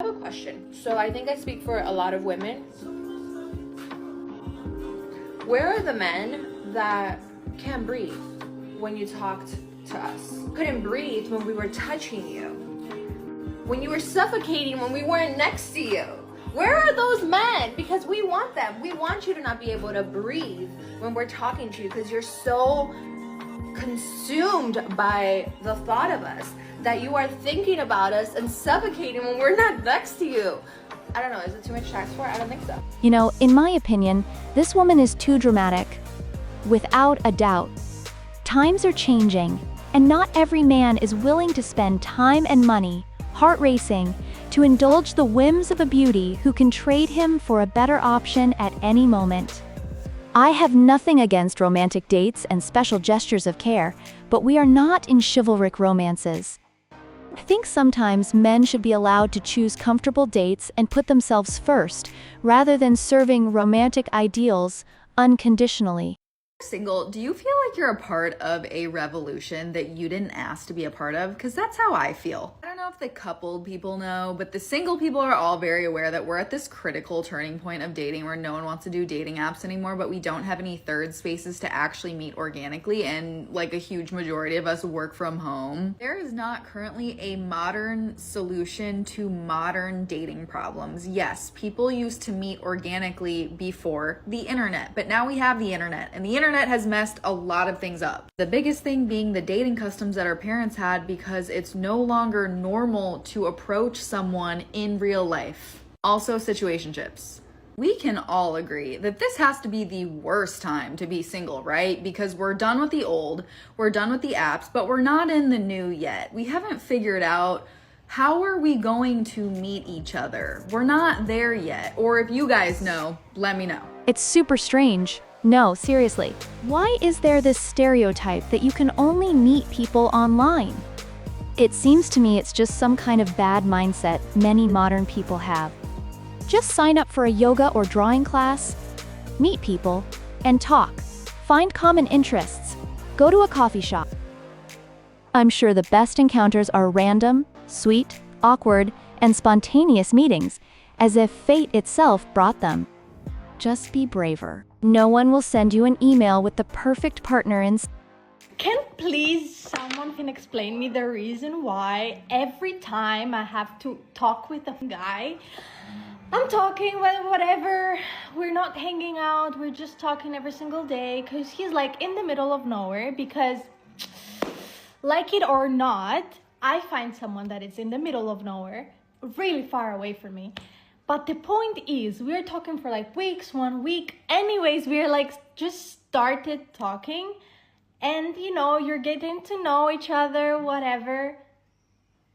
I have a question. So I think I speak for a lot of women. Where are the men that can't breathe when you talked to us? Couldn't breathe when we were touching you. When you were suffocating when we weren't next to you. Where are those men? Because we want them. We want you to not be able to breathe when we're talking to you because you're so consumed by the thought of us that you are thinking about us and suffocating when we're not next to you. I don't know, is it too much tax for it? I don't think so. You know, in my opinion, this woman is too dramatic. Without a doubt. Times are changing, and not every man is willing to spend time and money, heart racing, to indulge the whims of a beauty who can trade him for a better option at any moment. I have nothing against romantic dates and special gestures of care, but we are not in chivalric romances. I think sometimes men should be allowed to choose comfortable dates and put themselves first, rather than serving romantic ideals unconditionally. Single, do you feel like you're a part of a revolution that you didn't ask to be a part of? Because that's how I feel. I don't know if the coupled people know, but the single people are all very aware that we're at this critical turning point of dating where no one wants to do dating apps anymore, but we don't have any third spaces to actually meet organically, and like a huge majority of us work from home. There is not currently a modern solution to modern dating problems. Yes, people used to meet organically before the internet, but now we have the internet, and the internet has messed a lot of things up. The biggest thing being the dating customs that our parents had, because it's no longer normal to approach someone in real life. Also, situationships. We can all agree that this has to be the worst time to be single, right? Because we're done with the old, we're done with the apps, but we're not in the new yet. We haven't figured out how are we going to meet each other. We're not there yet. Or if you guys know, let me know. It's super strange. No, seriously. Why is there this stereotype that you can only meet people online? It seems to me it's just some kind of bad mindset many modern people have. Just sign up for a yoga or drawing class, meet people, and talk. Find common interests. Go to a coffee shop. I'm sure the best encounters are random, sweet, awkward, and spontaneous meetings, as if fate itself brought them. Just be braver. No one will send you an email with the perfect partner in. Can please someone can explain me the reason why every time I have to talk with a guy, I'm talking with whatever, we're not hanging out, we're just talking every single day, because he's like in the middle of nowhere, because like it or not, I find someone that is in the middle of nowhere, really far away from me. But the point is, we're talking for like weeks, 1 week. Anyways, we're like just started talking. And you know, you're getting to know each other, whatever.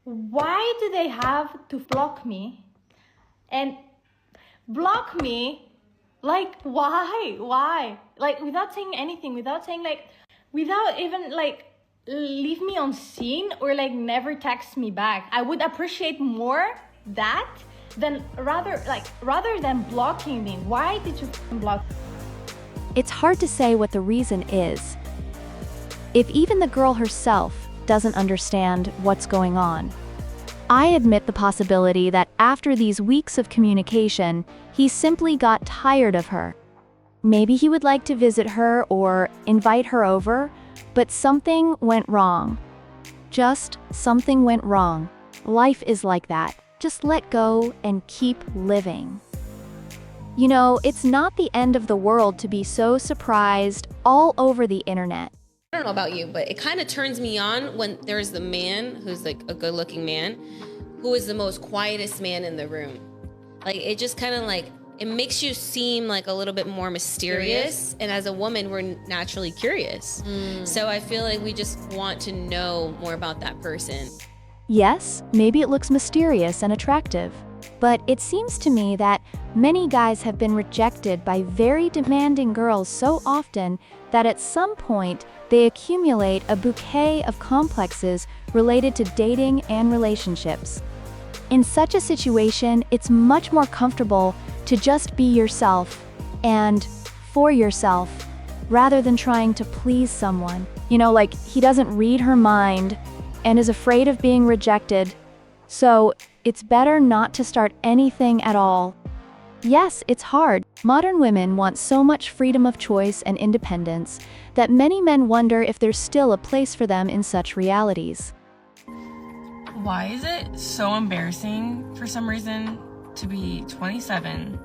Why do they have to block me? And block me, like why? Why? Like without saying anything, without saying like, without even like, leave me on scene or like never text me back. I would appreciate more that than rather than blocking me. Why did you block? It's hard to say what the reason is. If even the girl herself doesn't understand what's going on. I admit the possibility that after these weeks of communication, he simply got tired of her. Maybe he would like to visit her or invite her over, but something went wrong. Just something went wrong. Life is like that. Just let go and keep living. You know, it's not the end of the world to be so surprised all over the internet. I don't know about you, but it kind of turns me on when there's the man who's like a good-looking man, who is the most quietest man in the room. Like, it just kind of like, it makes you seem like a little bit more mysterious. And as a woman, we're naturally curious. So I feel like we just want to know more about that person. Yes, maybe it looks mysterious and attractive, but it seems to me that many guys have been rejected by very demanding girls so often that at some point they accumulate a bouquet of complexes related to dating and relationships. In such a situation, it's much more comfortable to just be yourself and for yourself, rather than trying to please someone. You know, like he doesn't read her mind and is afraid of being rejected. So It's better not to start anything at all. Yes, it's hard. Modern women want so much freedom of choice and independence that many men wonder if there's still a place for them in such realities. Why is it so embarrassing for some reason to be 27,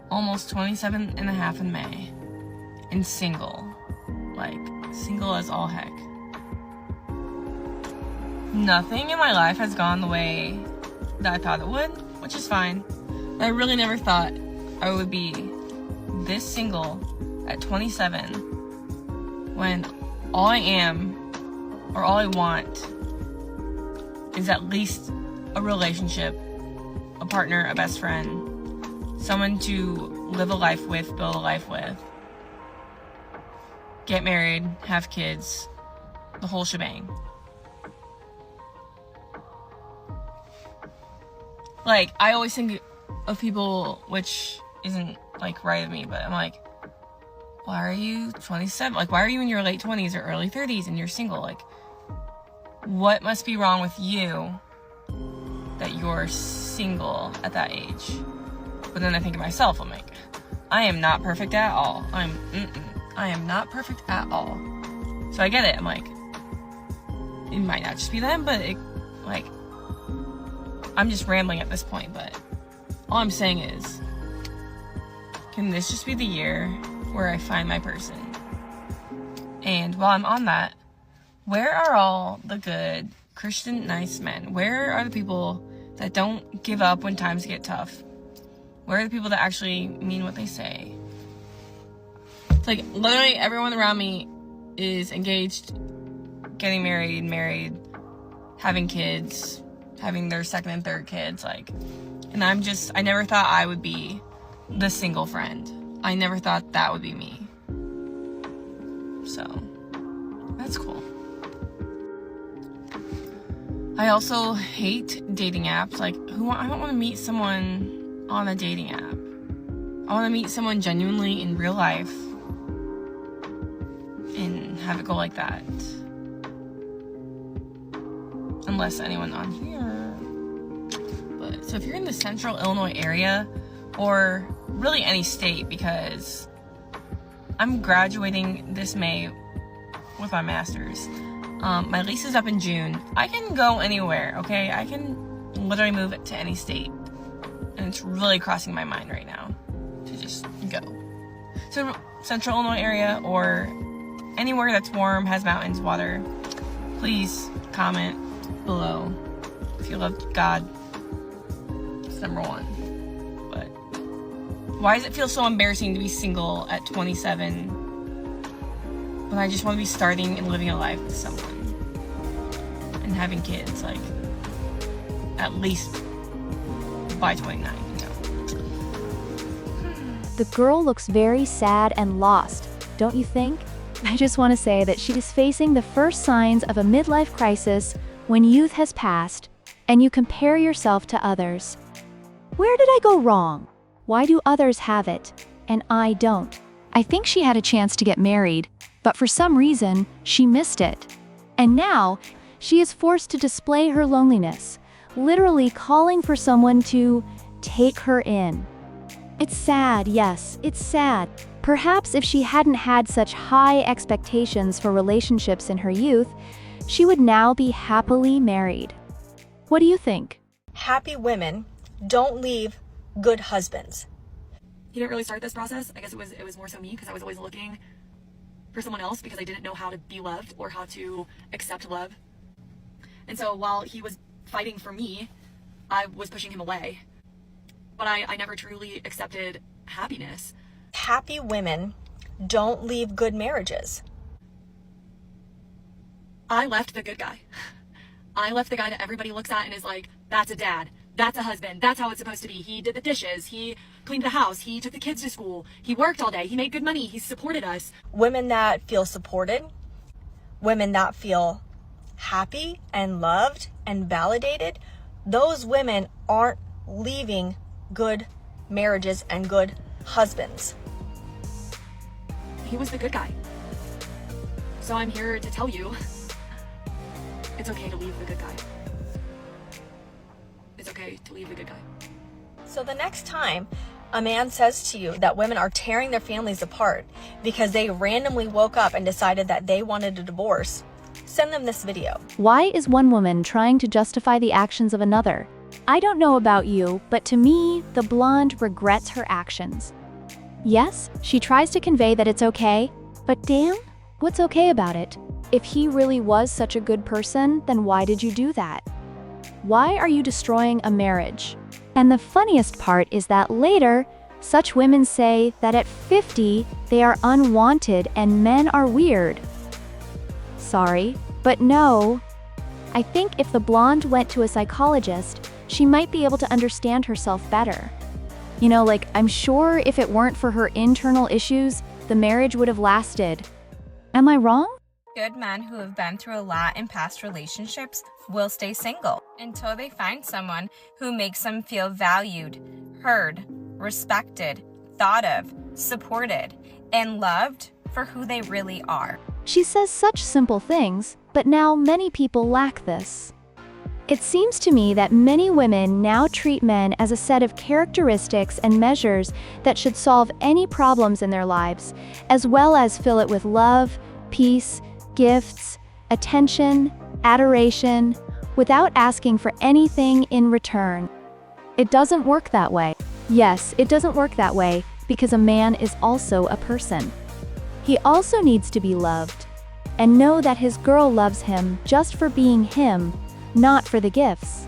almost 27 and a half in May, and single? Like, single as all heck. Nothing in my life has gone the way that I thought it would, which is fine. I really never thought I would be this single at 27 when all I am, or all I want, is at least a relationship, a partner, a best friend, someone to live a life with, build a life with, get married, have kids, the whole shebang. Like, I always think of people, which isn't, like, right of me, but I'm like, why are you 27? Like, why are you in your late 20s or early 30s and you're single? Like, what must be wrong with you that you're single at that age? But then I think of myself, I'm like, I am not perfect at all. I am not perfect at all. So I get it. I'm like, it might not just be them, but it, like, I'm just rambling at this point, but all I'm saying is, can this just be the year where I find my person? And while I'm on that, where are all the good, Christian, nice men? Where are the people that don't give up when times get tough? Where are the people that actually mean what they say? It's like, literally everyone around me is engaged, getting married, having kids, having their second and third kids, like, and I never thought I would be the single friend. I never thought that would be me. So, that's cool. I also hate dating apps. Like, I don't want to meet someone on a dating app. I want to meet someone genuinely in real life and have it go like that. Unless anyone on here. But so if you're in the central Illinois area, or really any state, because I'm graduating this May with my master's. My lease is up in June. I can go anywhere, okay? I can literally move it to any state. And it's really crossing my mind right now to just go. So central Illinois area or anywhere that's warm, has mountains, water, please comment below if you love God. It's number one. But why does it feel so embarrassing to be single at 27 when I just want to be starting and living a life with someone and having kids, like, at least by 29, you know? The girl looks very sad and lost, don't you think? I just want to say that she is facing the first signs of a midlife crisis when youth has passed and you compare yourself to others. Where did I go wrong? Why do others have it and I don't? I think she had a chance to get married, but for some reason, she missed it. And now, she is forced to display her loneliness, literally calling for someone to take her in. It's sad, yes, it's sad. Perhaps if she hadn't had such high expectations for relationships in her youth, she would now be happily married. What do you think? Happy women don't leave good husbands. He didn't really start this process. I guess it was more so me, because I was always looking for someone else because I didn't know how to be loved or how to accept love. And so while he was fighting for me, I was pushing him away. But I never truly accepted happiness. Happy women don't leave good marriages. I left the good guy. I left the guy that everybody looks at and is like, that's a dad. That's a husband. That's how it's supposed to be. He did the dishes. He cleaned the house. He took the kids to school. He worked all day. He made good money. He supported us. Women that feel supported, women that feel happy and loved and validated, those women aren't leaving good marriages and good husbands. He was the good guy. So I'm here to tell you, it's okay to leave the good guy. It's okay okay to leave the good guy. So the next time a man says to you that women are tearing their families apart because they randomly woke up and decided that they wanted a divorce, send them this video. Why is one woman trying to justify the actions of another? I don't know about you, but to me, the blonde regrets her actions. Yes, she tries to convey that it's okay, but damn, what's okay about it? If he really was such a good person, then why did you do that? Why are you destroying a marriage? And the funniest part is that later, such women say that at 50, they are unwanted and men are weird. Sorry, but no. I think if the blonde went to a psychologist, she might be able to understand herself better. You know, like, I'm sure if it weren't for her internal issues, the marriage would have lasted. Am I wrong? Good men who have been through a lot in past relationships will stay single until they find someone who makes them feel valued, heard, respected, thought of, supported, and loved for who they really are. She says such simple things, but now many people lack this. It seems to me that many women now treat men as a set of characteristics and measures that should solve any problems in their lives, as well as fill it with love, peace, gifts, attention, adoration, without asking for anything in return. It doesn't work that way. Yes, it doesn't work that way because a man is also a person. He also needs to be loved and know that his girl loves him just for being him, not for the gifts.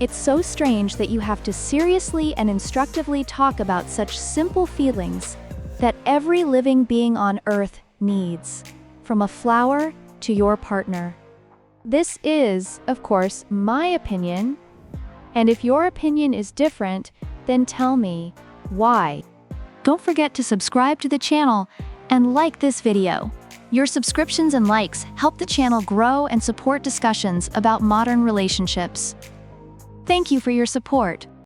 It's so strange that you have to seriously and instructively talk about such simple feelings that every living being on earth needs, from a flower to your partner. This is, of course, my opinion, and if your opinion is different, then tell me why. Don't forget to subscribe to the channel and like this video. Your subscriptions and likes help the channel grow and support discussions about modern relationships. Thank you for your support.